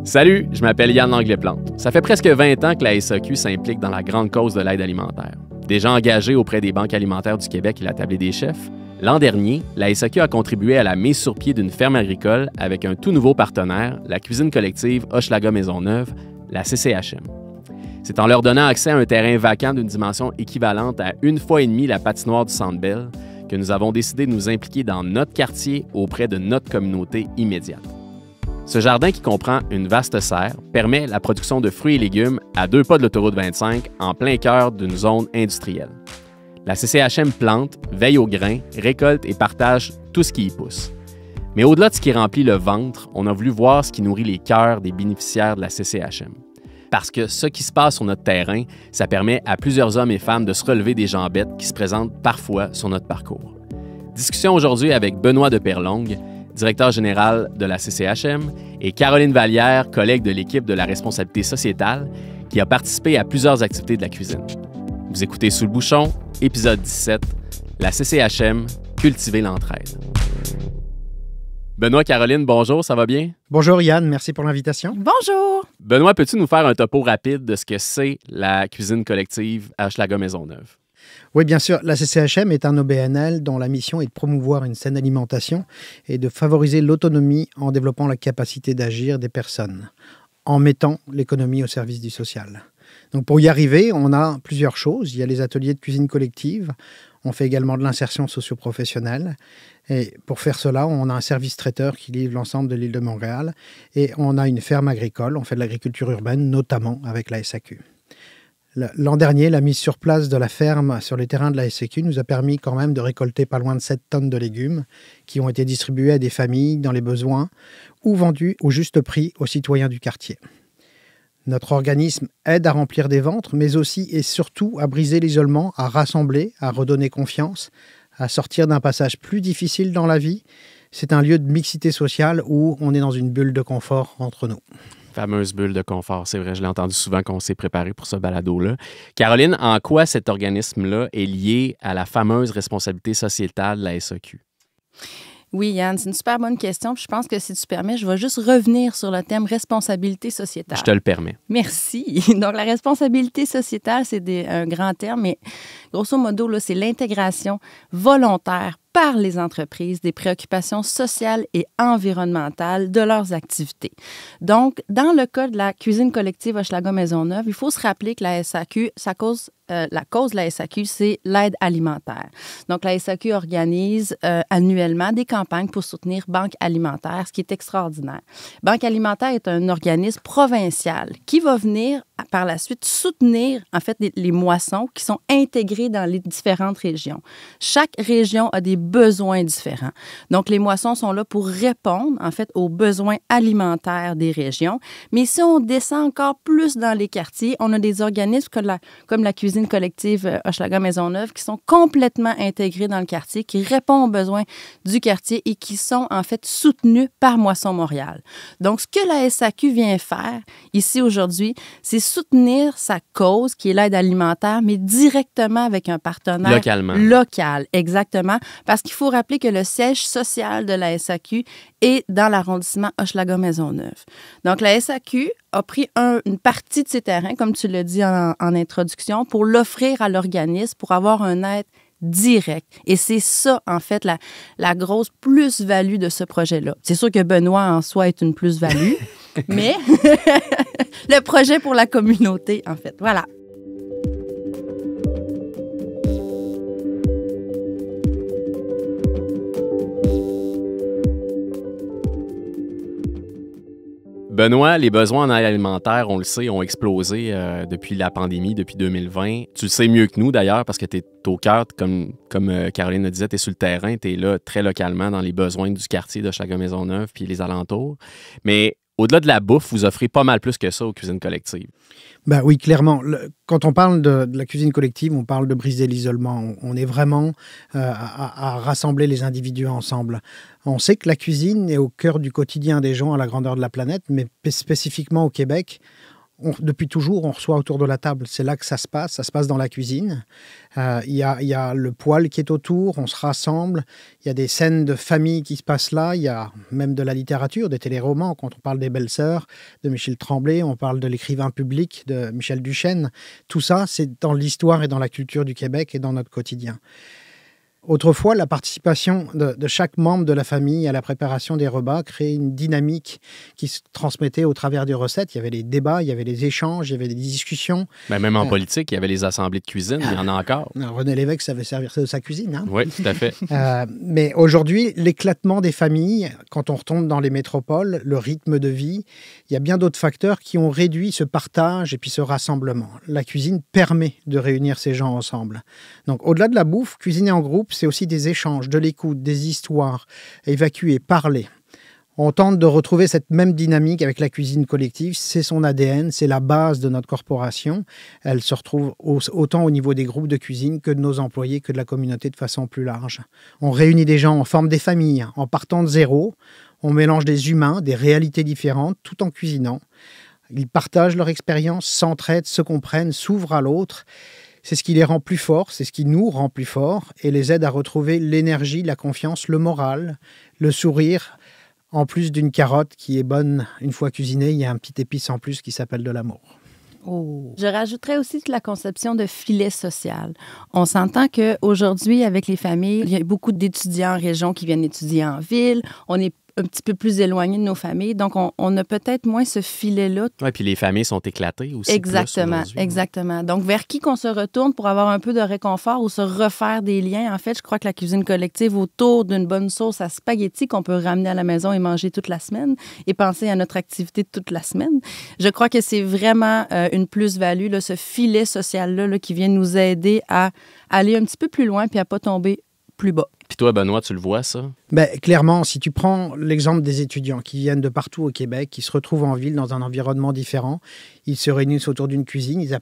Salut, je m'appelle Yann Langlais-Plante. Ça fait presque 20 ans que la SAQ s'implique dans la grande cause de l'aide alimentaire. Déjà engagée auprès des banques alimentaires du Québec et la Tablée des chefs, l'an dernier, la SAQ a contribué à la mise sur pied d'une ferme agricole avec un tout nouveau partenaire, la cuisine collective Hochelaga Maisonneuve, la CCHM. C'est en leur donnant accès à un terrain vacant d'une dimension équivalente à 1,5 fois la patinoire du Centre Bell que nous avons décidé de nous impliquer dans notre quartier auprès de notre communauté immédiate. Ce jardin qui comprend une vaste serre permet la production de fruits et légumes à 2 pas de l'autoroute 25 en plein cœur d'une zone industrielle. La CCHM plante, veille aux grains, récolte et partage tout ce qui y pousse. Mais au-delà de ce qui remplit le ventre, on a voulu voir ce qui nourrit les cœurs des bénéficiaires de la CCHM. Parce que ce qui se passe sur notre terrain, ça permet à plusieurs hommes et femmes de se relever des jambettes qui se présentent parfois sur notre parcours. Discussion aujourd'hui avec Benoît de Perlongue, directeur général de la CCHM, et Caroline Vallière, collègue de l'équipe de la responsabilité sociétale, qui a participé à plusieurs activités de la cuisine. Vous écoutez Sous le bouchon, épisode 17, la CCHM, cultiver l'entraide. Benoît, Caroline, bonjour, ça va bien? Bonjour Yann, merci pour l'invitation. Bonjour! Benoît, peux-tu nous faire un topo rapide de ce que c'est la cuisine collective à Hochelaga Maisonneuve? Oui, bien sûr. La CCHM est un OBNL dont la mission est de promouvoir une saine alimentation et de favoriser l'autonomie en développant la capacité d'agir des personnes, en mettant l'économie au service du social. Donc pour y arriver, on a plusieurs choses. Il y a les ateliers de cuisine collective. On fait également de l'insertion socio-professionnelle. Et pour faire cela, on a un service traiteur qui livre l'ensemble de l'île de Montréal. Et on a une ferme agricole. On fait de l'agriculture urbaine, notamment avec la SAQ. L'an dernier, la mise sur place de la ferme sur les terrains de la SAQ nous a permis quand même de récolter pas loin de 7 tonnes de légumes qui ont été distribués à des familles dans les besoins ou vendus au juste prix aux citoyens du quartier. Notre organisme aide à remplir des ventres, mais aussi et surtout à briser l'isolement, à rassembler, à redonner confiance, à sortir d'un passage plus difficile dans la vie. C'est un lieu de mixité sociale où on est dans une bulle de confort entre nous. Fameuse bulle de confort, c'est vrai, je l'ai entendu souvent quand on s'est préparé pour ce balado-là. Caroline, en quoi cet organisme-là est lié à la fameuse responsabilité sociétale de la SAQ? Oui, Yann, c'est une super bonne question. Puis je pense que si tu permets, je vais juste revenir sur le thème responsabilité sociétale. Je te le permets. Merci. Donc, la responsabilité sociétale, c'est un grand terme, mais grosso modo, là, c'est l'intégration volontaire par les entreprises des préoccupations sociales et environnementales de leurs activités. Donc, dans le cas de la cuisine collective Hochelaga Maisonneuve, il faut se rappeler que la SAQ, la cause de la SAQ, c'est l'aide alimentaire. Donc, la SAQ organise annuellement des campagnes pour soutenir Banque alimentaire, ce qui est extraordinaire. Banque alimentaire est un organisme provincial qui va venir par la suite soutenir en fait les moissons qui sont intégrées dans les différentes régions. Chaque région a des besoins différents. Donc, les moissons sont là pour répondre en fait aux besoins alimentaires des régions. Mais si on descend encore plus dans les quartiers, on a des organismes comme la cuisine collective Hochelaga Maisonneuve qui sont complètement intégrés dans le quartier, qui répondent aux besoins du quartier et qui sont en fait soutenus par Moisson Montréal. Donc, ce que la SAQ vient faire ici aujourd'hui, c'est soutenir sa cause, qui est l'aide alimentaire, mais directement avec un partenaire local, exactement, parce qu'il faut rappeler que le siège social de la SAQ est dans l'arrondissement Hochelaga-Maisonneuve. Donc, la SAQ a pris une partie de ses terrains, comme tu l'as dit en introduction, pour l'offrir à l'organisme, pour avoir un aide direct. Et c'est ça, en fait, la grosse plus-value de ce projet-là. C'est sûr que Benoît, en soi, est une plus-value, mais le projet pour la communauté, en fait. Voilà. Benoît, les besoins en aide alimentaire, on le sait, ont explosé depuis la pandémie, depuis 2020. Tu le sais mieux que nous, d'ailleurs, parce que tu es au cœur, comme Caroline le disait, tu es sur le terrain, tu es là très localement dans les besoins du quartier de Hochelaga Maisonneuve puis les alentours. Mais au-delà de la bouffe, vous offrez pas mal plus que ça aux cuisines collectives. Ben oui, clairement. Quand on parle de la cuisine collective, on parle de briser l'isolement. On est vraiment à rassembler les individus ensemble. On sait que la cuisine est au cœur du quotidien des gens à la grandeur de la planète, mais spécifiquement au Québec, Depuis toujours, on reçoit autour de la table. C'est là que ça se passe dans la cuisine. Il y a le poêle qui est autour, on se rassemble. Il y a des scènes de famille qui se passent là. Il y a même de la littérature, des téléromans. Quand on parle des Belles-Sœurs de Michel Tremblay, on parle de l'écrivain public de Michel Duchesne. Tout ça, c'est dans l'histoire et dans la culture du Québec et dans notre quotidien. Autrefois, la participation de chaque membre de la famille à la préparation des repas créait une dynamique qui se transmettait au travers des recettes. Il y avait les débats, il y avait les échanges, il y avait des discussions. Ben, même en politique, il y avait les assemblées de cuisine, il y en a encore. René Lévesque savait servir de sa cuisine. Hein? Oui, tout à fait. Mais aujourd'hui, l'éclatement des familles, quand on retombe dans les métropoles, le rythme de vie, il y a bien d'autres facteurs qui ont réduit ce partage et puis ce rassemblement. La cuisine permet de réunir ces gens ensemble. Donc, au-delà de la bouffe, cuisiner en groupe, c'est aussi des échanges, de l'écoute, des histoires, évacuer, parler. On tente de retrouver cette même dynamique avec la cuisine collective. C'est son ADN, c'est la base de notre corporation. Elle se retrouve autant au niveau des groupes de cuisine que de nos employés, que de la communauté de façon plus large. On réunit des gens, on forme des familles, en partant de zéro. On mélange des humains, des réalités différentes, tout en cuisinant. Ils partagent leur expérience, s'entraident, se comprennent, s'ouvrent à l'autre. C'est ce qui les rend plus forts, c'est ce qui nous rend plus forts et les aide à retrouver l'énergie, la confiance, le moral, le sourire. En plus d'une carotte qui est bonne une fois cuisinée, il y a un petit épice en plus qui s'appelle de l'amour. Oh. Je rajouterais aussi la conception de filet social. On s'entend qu'aujourd'hui, avec les familles, il y a beaucoup d'étudiants en région qui viennent étudier en ville. On est un petit peu plus éloigné de nos familles. Donc, on a peut-être moins ce filet-là. Oui, puis les familles sont éclatées aussi. Exactement, exactement. Donc, vers qui qu'on se retourne pour avoir un peu de réconfort ou se refaire des liens? En fait, je crois que la cuisine collective autour d'une bonne sauce à spaghetti qu'on peut ramener à la maison et manger toute la semaine et penser à notre activité toute la semaine. Je crois que c'est vraiment une plus-value, là, ce filet social-là là, qui vient nous aider à aller un petit peu plus loin puis à ne pas tomber plus bas. Puis toi, Benoît, tu le vois, ça? Ben, clairement, si tu prends l'exemple des étudiants qui viennent de partout au Québec, qui se retrouvent en ville dans un environnement différent, ils se réunissent autour d'une cuisine, ils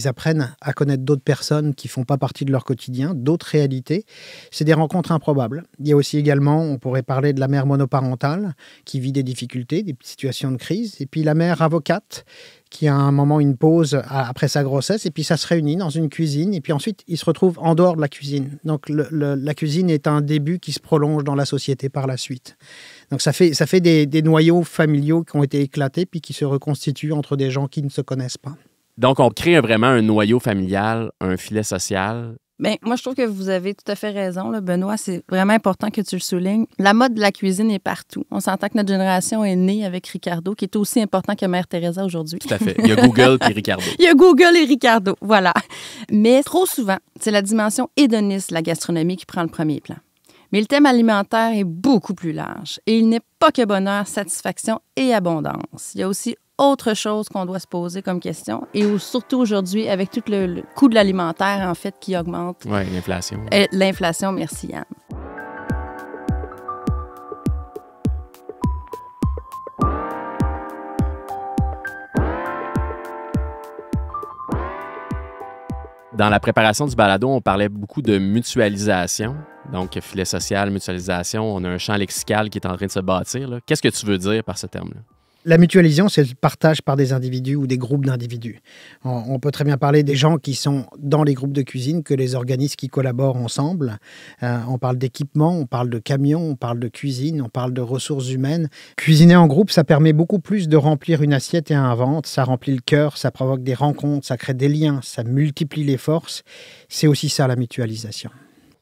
apprennent à connaître d'autres personnes qui ne font pas partie de leur quotidien, d'autres réalités. C'est des rencontres improbables. Il y a aussi également, on pourrait parler de la mère monoparentale qui vit des difficultés, des situations de crise, et puis la mère avocate qui a à un moment une pause après sa grossesse, et puis ça se réunit dans une cuisine, et puis ensuite, ils se retrouvent en dehors de la cuisine. Donc, la cuisine est un début qui se prolonge dans la société par la suite. Donc, ça fait des noyaux familiaux qui ont été éclatés, puis qui se reconstituent entre des gens qui ne se connaissent pas. Donc, on crée vraiment un noyau familial, un filet social. Bien, moi, je trouve que vous avez tout à fait raison, là, Benoît. C'est vraiment important que tu le soulignes. La mode de la cuisine est partout. On s'entend que notre génération est née avec Ricardo, qui est aussi important que Mère Teresa aujourd'hui. Tout à fait. Il y a Google et Ricardo. Il y a Google et Ricardo, voilà. Mais trop souvent, c'est la dimension hédoniste de la gastronomie qui prend le premier plan. Mais le thème alimentaire est beaucoup plus large. Et il n'est pas que bonheur, satisfaction et abondance. Il y a aussi autre chose qu'on doit se poser comme question, et surtout aujourd'hui, avec tout le coût de l'alimentaire, en fait, qui augmente. Oui, l'inflation. L'inflation, merci, Yann. Dans la préparation du balado, on parlait beaucoup de mutualisation. Donc, filet social, mutualisation, on a un champ lexical qui est en train de se bâtir, là. Qu'est-ce que tu veux dire par ce terme-là? La mutualisation, c'est le partage par des individus ou des groupes d'individus. On peut très bien parler des gens qui sont dans les groupes de cuisine que les organismes qui collaborent ensemble. On parle d'équipement, on parle de camions, on parle de cuisine, on parle de ressources humaines. Cuisiner en groupe, ça permet beaucoup plus de remplir une assiette et un ventre. Ça remplit le cœur, ça provoque des rencontres, ça crée des liens, ça multiplie les forces. C'est aussi ça, la mutualisation.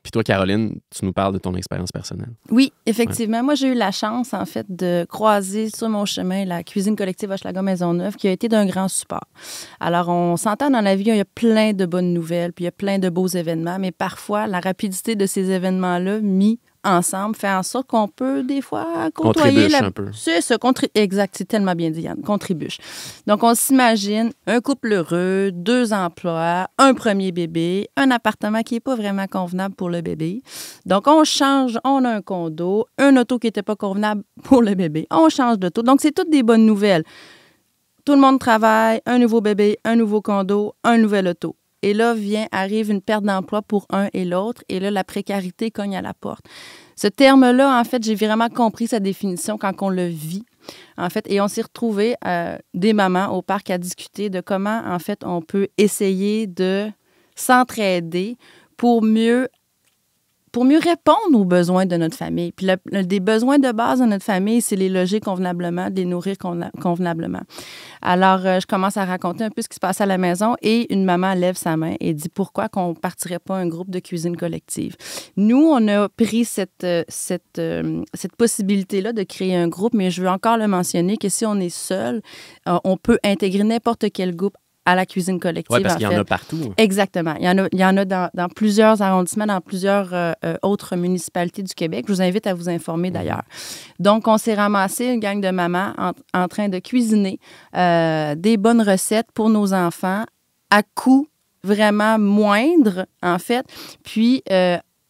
Puis toi, Caroline, tu nous parles de ton expérience personnelle. Oui, effectivement. Ouais. Moi, j'ai eu la chance, en fait, de croiser sur mon chemin la cuisine collective Hochelaga-Maisonneuve, qui a été d'un grand support. Alors, on s'entend dans la vie, il y a plein de bonnes nouvelles, puis il y a plein de beaux événements, mais parfois, la rapidité de ces événements-là, mis ensemble, fait en sorte qu'on peut, des fois, côtoyer... un peu. C'est ça, exact, c'est tellement bien dit, Yann, contribuche. Donc, on s'imagine un couple heureux, 2 emplois, un premier bébé, un appartement qui n'est pas vraiment convenable pour le bébé. Donc, on change, on a un condo, un auto qui n'était pas convenable pour le bébé, on change d'auto. Donc, c'est toutes des bonnes nouvelles. Tout le monde travaille, un nouveau bébé, un nouveau condo, un nouvel auto. Et là, arrive une perte d'emploi pour un et l'autre. Et là, la précarité cogne à la porte. Ce terme-là, en fait, j'ai vraiment compris sa définition quand on le vit. en fait. Et on s'est retrouvés, des mamans au parc, à discuter de comment, en fait, on peut essayer de s'entraider pour mieux répondre aux besoins de notre famille. Puis des besoins de base de notre famille, c'est les loger convenablement, de les nourrir convenablement. Alors, je commence à raconter un peu ce qui se passe à la maison et une maman lève sa main et dit pourquoi qu'on ne partirait pas un groupe de cuisine collective. Nous, on a pris cette possibilité-là de créer un groupe, mais je veux encore le mentionner que si on est seul, on peut intégrer n'importe quel groupe à la cuisine collective. Oui, parce qu'il y en a partout. Exactement. Il y en a dans plusieurs arrondissements, dans plusieurs autres municipalités du Québec. Je vous invite à vous informer d'ailleurs. Donc, on s'est ramassé, une gang de mamans, en train de cuisiner des bonnes recettes pour nos enfants à coût vraiment moindre, en fait. Puis,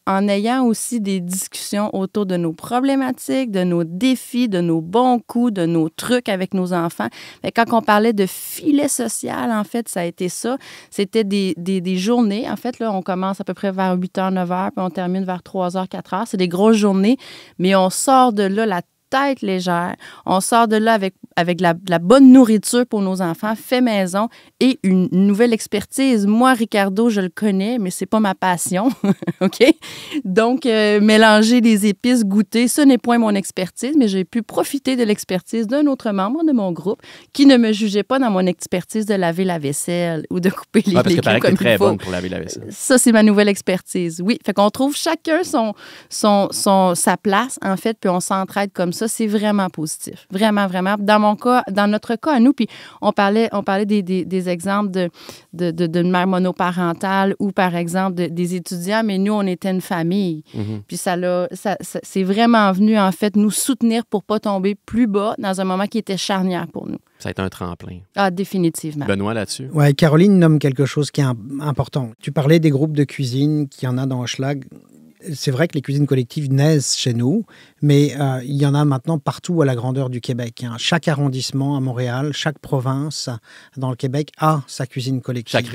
en ayant aussi des discussions autour de nos problématiques, de nos défis, de nos bons coups, de nos trucs avec nos enfants. Fait que quand on parlait de filet social, en fait, ça a été ça. C'était des journées. En fait, là, on commence à peu près vers 8h, 9h, puis on termine vers 3h, 4h. C'est des grosses journées, mais on sort de là la tête légère. On sort de là avec la bonne nourriture pour nos enfants, fait maison et une nouvelle expertise. Moi, Ricardo, je le connais, mais c'est pas ma passion. OK? Donc, mélanger les épices, goûter, ce n'est point mon expertise, mais j'ai pu profiter de l'expertise d'un autre membre de mon groupe qui ne me jugeait pas dans mon expertise de laver la vaisselle ou de couper les légumes comme il faut. Parce que paraît que t'es très bonne pour laver la vaisselle. Ça, c'est ma nouvelle expertise. Oui. Fait qu'on trouve chacun sa place, en fait, puis on s'entraide comme ça. C'est vraiment positif. Vraiment, vraiment. Dans notre cas à nous, puis on parlait des exemples de mère monoparentale ou, par exemple, des étudiants, mais nous, on était une famille. Puis c'est vraiment venu, en fait, nous soutenir pour pas tomber plus bas dans un moment qui était charnière pour nous. Ça a été un tremplin. Ah, définitivement. Benoît, là-dessus? Oui, Caroline nomme quelque chose qui est important. Tu parlais des groupes de cuisine qu'il y en a dans Hochelag. C'est vrai que les cuisines collectives naissent chez nous, mais il y en a maintenant partout à la grandeur du Québec. Chaque arrondissement à Montréal, chaque province dans le Québec a sa cuisine collective. Chaque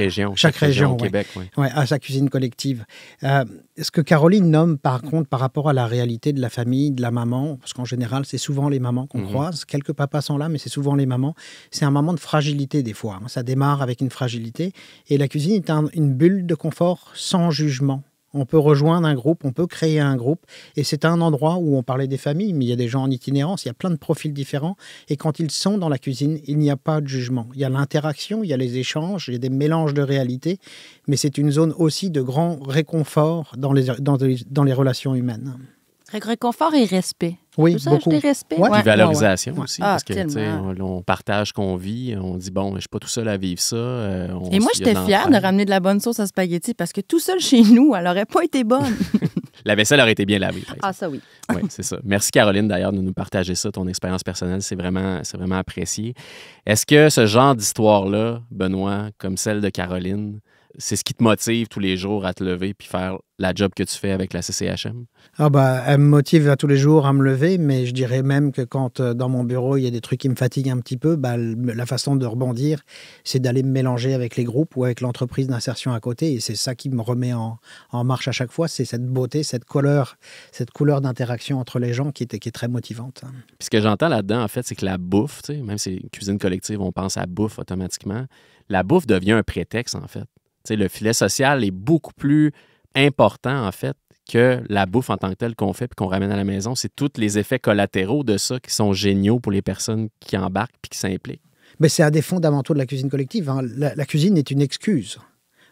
région au ouais. Québec, oui. Ouais, a sa cuisine collective. Ce que Caroline nomme, par contre, par rapport à la réalité de la famille, de la maman, parce qu'en général, c'est souvent les mamans qu'on croise. Quelques papas sont là, mais c'est souvent les mamans. C'est un moment de fragilité, des fois. Ça démarre avec une fragilité. Et la cuisine est une bulle de confort sans jugement. On peut rejoindre un groupe, on peut créer un groupe. Et c'est un endroit où on parlait des familles, mais il y a des gens en itinérance, il y a plein de profils différents. Et quand ils sont dans la cuisine, il n'y a pas de jugement. Il y a l'interaction, il y a les échanges, il y a des mélanges de réalités. Mais c'est une zone aussi de grand réconfort dans les relations humaines. Réconfort et respect. Oui, beaucoup. Respect. Ouais. Puis valorisation aussi, parce que tellement. on partage qu'on vit, on dit, bon, je ne suis pas tout seul à vivre ça. Et moi, j'étais fière de ramener de la bonne sauce à spaghetti parce que tout seul chez nous, elle n'aurait pas été bonne. La vaisselle aurait été bien lavée. Ah, ça oui. Oui, c'est ça. Merci Caroline d'ailleurs de nous partager ça, ton expérience personnelle, c'est vraiment apprécié. Est-ce que ce genre d'histoire-là, Benoît, comme celle de Caroline, c'est ce qui te motive tous les jours à te lever puis faire la job que tu fais avec la CCHM? Elle me motive à tous les jours à me lever, mais je dirais même que quand dans mon bureau, il y a des trucs qui me fatiguent un petit peu, la façon de rebondir, c'est d'aller me mélanger avec les groupes ou avec l'entreprise d'insertion à côté. Et c'est ça qui me remet en marche à chaque fois. C'est cette beauté, cette couleur d'interaction entre les gens qui est très motivante. Puis ce que j'entends là-dedans, en fait, c'est que la bouffe, même si c'est une cuisine collective, on pense à bouffe automatiquement, la bouffe devient un prétexte, en fait. Le filet social est beaucoup plus important, en fait, que la bouffe en tant que telle qu'on fait puis qu'on ramène à la maison. C'est tous les effets collatéraux de ça qui sont géniaux pour les personnes qui embarquent puis qui s'impliquent. Mais c'est un des fondamentaux de la cuisine collective. La cuisine est une excuse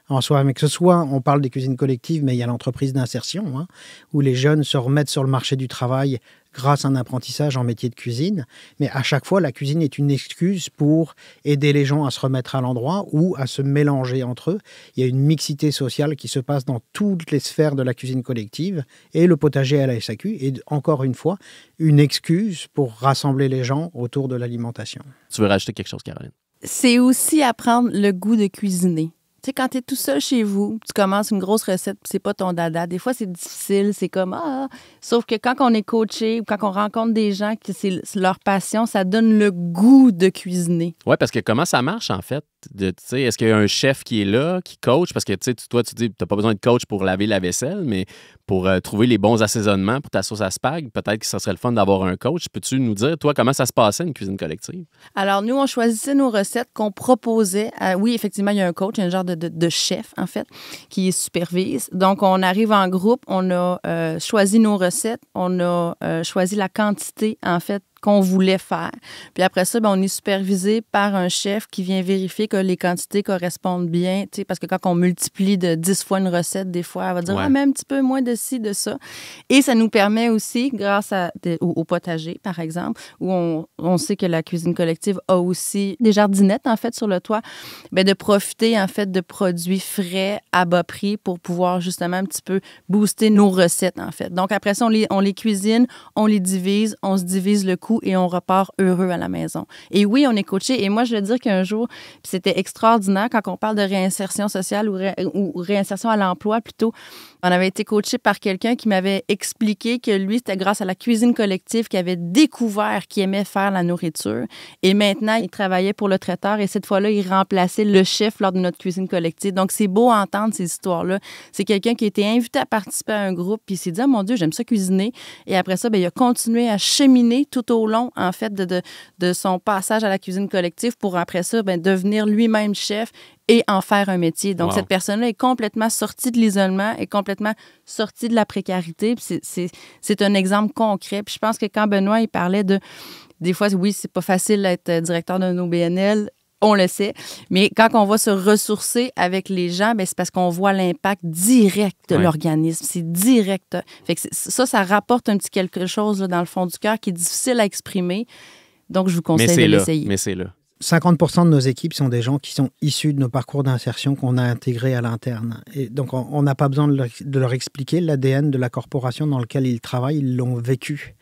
en soi. Mais que ce soit, on parle des cuisines collectives, mais il y a l'entreprise d'insertion, où les jeunes se remettent sur le marché du travail grâce à un apprentissage en métier de cuisine. Mais à chaque fois, la cuisine est une excuse pour aider les gens à se remettre à l'endroit ou à se mélanger entre eux. Il y a une mixité sociale qui se passe dans toutes les sphères de la cuisine collective et le potager à la SAQ est encore une fois une excuse pour rassembler les gens autour de l'alimentation. Tu veux rajouter quelque chose, Caroline? C'est aussi apprendre le goût de cuisiner. Tu sais, quand tu es tout seul chez vous, tu commences une grosse recette, puis c'est pas ton dada. Des fois, c'est difficile, c'est comme Sauf que quand on est coaché ou quand on rencontre des gens que c'est leur passion, ça donne le goût de cuisiner. Oui, parce que comment ça marche, en fait? Est-ce qu'il y a un chef qui est là, qui coach? Parce que toi, tu dis que tu n'as pas besoin de coach pour laver la vaisselle, mais pour trouver les bons assaisonnements pour ta sauce à spag, peut-être que ça serait le fun d'avoir un coach. Peux-tu nous dire, toi, comment ça se passait, une cuisine collective? Alors, nous, on choisissait nos recettes qu'on proposait. Oui, effectivement, il y a un coach, un genre de chef, en fait, qui supervise. Donc, on arrive en groupe, on a choisi nos recettes, on a choisi la quantité, en fait, qu'on voulait faire. Puis après ça, on est supervisé par un chef qui vient vérifier que les quantités correspondent bien, parce que quand on multiplie de 10 fois une recette, des fois, elle va dire « Ah, mais un petit peu moins de ci, de ça ». Et ça nous permet aussi, grâce au potager, par exemple, où on sait que la cuisine collective a aussi des jardinettes, en fait, sur le toit, de profiter, en fait, de produits frais à bas prix pour pouvoir, justement, un petit peu booster nos recettes, en fait. Donc, après ça, on les cuisine, on les divise, on se divise le coût et on repart heureux à la maison. Et oui, on est coaché. Et moi, je veux dire qu'un jour, c'était extraordinaire quand on parle de réinsertion sociale ou réinsertion à l'emploi plutôt. On avait été coaché par quelqu'un qui m'avait expliqué que lui, c'était grâce à la cuisine collective qu'il avait découvert qu'il aimait faire la nourriture. Et maintenant, il travaillait pour le traiteur et cette fois-là, il remplaçait le chef lors de notre cuisine collective. Donc, c'est beau à entendre ces histoires-là. C'est quelqu'un qui a été invité à participer à un groupe puis il s'est dit « Ah, mon Dieu, j'aime ça cuisiner ». Et après ça, il a continué à cheminer tout au long, en fait, de son passage à la cuisine collective pour après ça, devenir lui-même chef et en faire un métier. Donc, cette personne-là est complètement sortie de l'isolement, est complètement sortie de la précarité. C'est un exemple concret. Puis je pense que quand Benoît, il parlait des fois, oui, c'est pas facile d'être directeur d'un OBNL, on le sait, mais quand on va se ressourcer avec les gens, c'est parce qu'on voit l'impact direct de l'organisme. C'est direct. Fait que ça rapporte un petit quelque chose là, dans le fond du cœur qui est difficile à exprimer. Donc, je vous conseille de l'essayer. Mais c'est là. 50% de nos équipes sont des gens qui sont issus de nos parcours d'insertion qu'on a intégrés à l'interne. Et donc, on n'a pas besoin de leur expliquer l'ADN de la corporation dans laquelle ils travaillent. Ils l'ont vécu.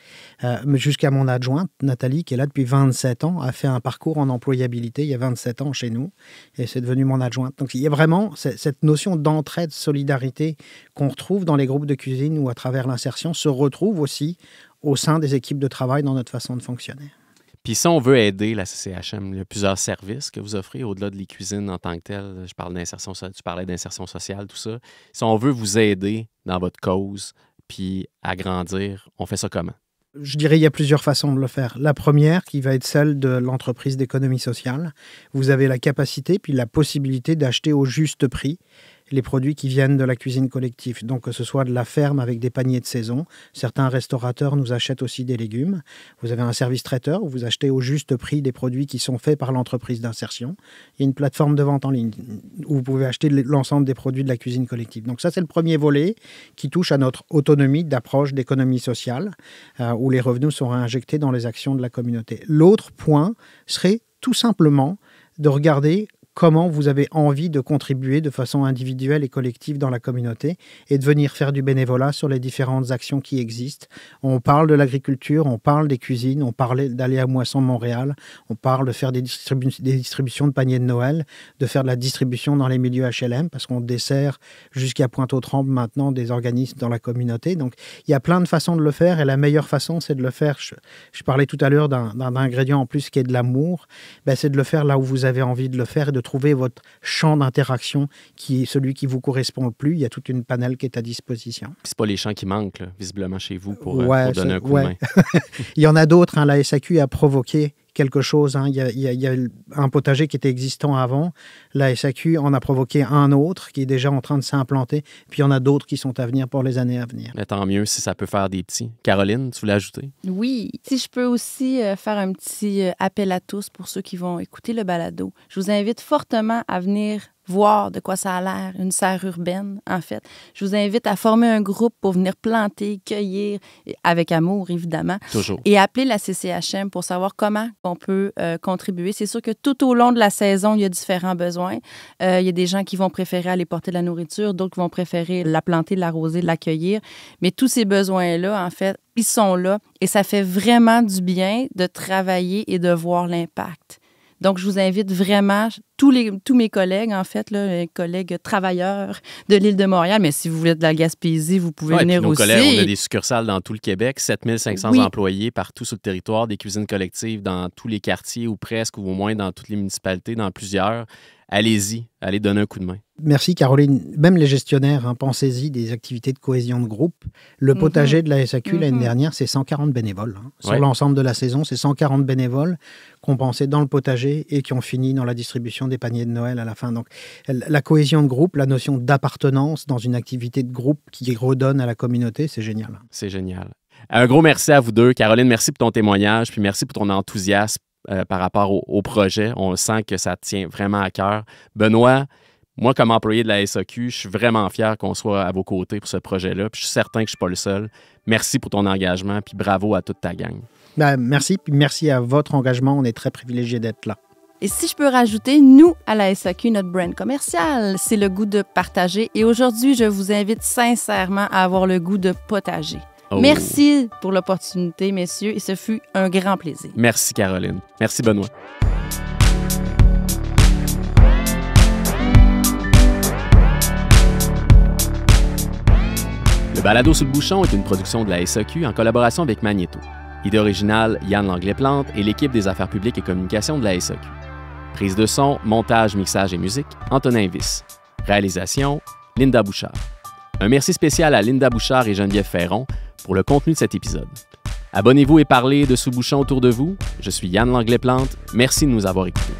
Jusqu'à mon adjointe, Nathalie, qui est là depuis 27 ans, a fait un parcours en employabilité il y a 27 ans chez nous. Et c'est devenu mon adjointe. Donc, il y a vraiment cette notion d'entraide, solidarité qu'on retrouve dans les groupes de cuisine ou à travers l'insertion se retrouve aussi au sein des équipes de travail dans notre façon de fonctionner. Puis si on veut aider la CCHM, il y a plusieurs services que vous offrez au-delà de les cuisines en tant que telles. Tu parlais d'insertion sociale, tout ça. Si on veut vous aider dans votre cause puis agrandir, on fait ça comment? Je dirais qu'il y a plusieurs façons de le faire. La première, qui va être celle de l'entreprise d'économie sociale. Vous avez la capacité puis la possibilité d'acheter au juste prix les produits qui viennent de la cuisine collective. Donc, que ce soit de la ferme avec des paniers de saison. Certains restaurateurs nous achètent aussi des légumes. Vous avez un service traiteur où vous achetez au juste prix des produits qui sont faits par l'entreprise d'insertion. Il y a une plateforme de vente en ligne où vous pouvez acheter l'ensemble des produits de la cuisine collective. Donc, ça, c'est le premier volet qui touche à notre autonomie d'approche d'économie sociale où les revenus sont réinjectés dans les actions de la communauté. L'autre point serait tout simplement de regarder comment vous avez envie de contribuer de façon individuelle et collective dans la communauté et de venir faire du bénévolat sur les différentes actions qui existent. On parle de l'agriculture, on parle des cuisines, on parle d'aller à Moisson Montréal, on parle de faire des distributions de paniers de Noël, de faire de la distribution dans les milieux HLM parce qu'on dessert jusqu'à Pointe-aux-Trembles maintenant des organismes dans la communauté. Donc, il y a plein de façons de le faire et la meilleure façon, c'est de le faire. Je parlais tout à l'heure d'un ingrédient en plus qui est de l'amour. C'est de le faire là où vous avez envie de le faire et de trouver votre champ d'interaction qui est celui qui vous correspond le plus. Il y a toute une panel qui est à disposition. C'est pas les champs qui manquent, là, visiblement, chez vous pour donner un coup de main. Il y en a d'autres. La SAQ a provoqué quelque chose. Il y a un potager qui était existant avant. La SAQ en a provoqué un autre qui est déjà en train de s'implanter. Puis il y en a d'autres qui sont à venir pour les années à venir. Mais tant mieux si ça peut faire des petits. Caroline, tu voulais ajouter? Oui. Si je peux aussi faire un petit appel à tous pour ceux qui vont écouter le balado. Je vous invite fortement à venir voir de quoi ça a l'air, une serre urbaine, en fait. Je vous invite à former un groupe pour venir planter, cueillir, avec amour, évidemment. Toujours. Et appeler la CCHM pour savoir comment on peut contribuer. C'est sûr que tout au long de la saison, il y a différents besoins. Il y a des gens qui vont préférer aller porter de la nourriture, d'autres qui vont préférer la planter, l'arroser, l'accueillir. Mais tous ces besoins-là, en fait, ils sont là. Et ça fait vraiment du bien de travailler et de voir l'impact. Donc, je vous invite vraiment, tous mes collègues, en fait, là, les collègues travailleurs de l'île de Montréal, mais si vous voulez de la Gaspésie, vous pouvez venir nos aussi. Collègues, on a des succursales dans tout le Québec, 7500 Oui. employés partout sur le territoire, des cuisines collectives dans tous les quartiers ou presque, ou au moins dans toutes les municipalités, dans plusieurs. Allez-y, allez donner un coup de main. Merci Caroline. Même les gestionnaires, pensez-y, des activités de cohésion de groupe. Le potager de la SAQ l'année dernière, c'est 140 bénévoles. Sur l'ensemble de la saison, c'est 140 bénévoles qu'on pensait dans le potager et qui ont fini dans la distribution des paniers de Noël à la fin. Donc la cohésion de groupe, la notion d'appartenance dans une activité de groupe qui redonne à la communauté, c'est génial. C'est génial. Un gros merci à vous deux. Caroline, merci pour ton témoignage, puis merci pour ton enthousiasme par rapport au projet. On sent que ça te tient vraiment à cœur. Benoît, moi, comme employé de la SAQ, je suis vraiment fier qu'on soit à vos côtés pour ce projet-là. Puis je suis certain que je ne suis pas le seul. Merci pour ton engagement, puis bravo à toute ta gang. Merci, puis merci à votre engagement. On est très privilégiés d'être là. Et si je peux rajouter, nous, à la SAQ, notre brand commercial, c'est le goût de partager. Et aujourd'hui, je vous invite sincèrement à avoir le goût de potager. Oh. Merci pour l'opportunité, messieurs, et ce fut un grand plaisir. Merci, Caroline. Merci, Benoît. Le balado Sous le bouchon est une production de la SAQ en collaboration avec Magnéto. Idée originale, Yann Langlais-Plante et l'équipe des affaires publiques et communications de la SAQ. Prise de son, montage, mixage et musique, Antonin Viss. Réalisation, Linda Bouchard. Un merci spécial à Linda Bouchard et Geneviève Ferron pour le contenu de cet épisode. Abonnez-vous et parlez de Sous le bouchon autour de vous. Je suis Yann Langlais-Plante. Merci de nous avoir écoutés.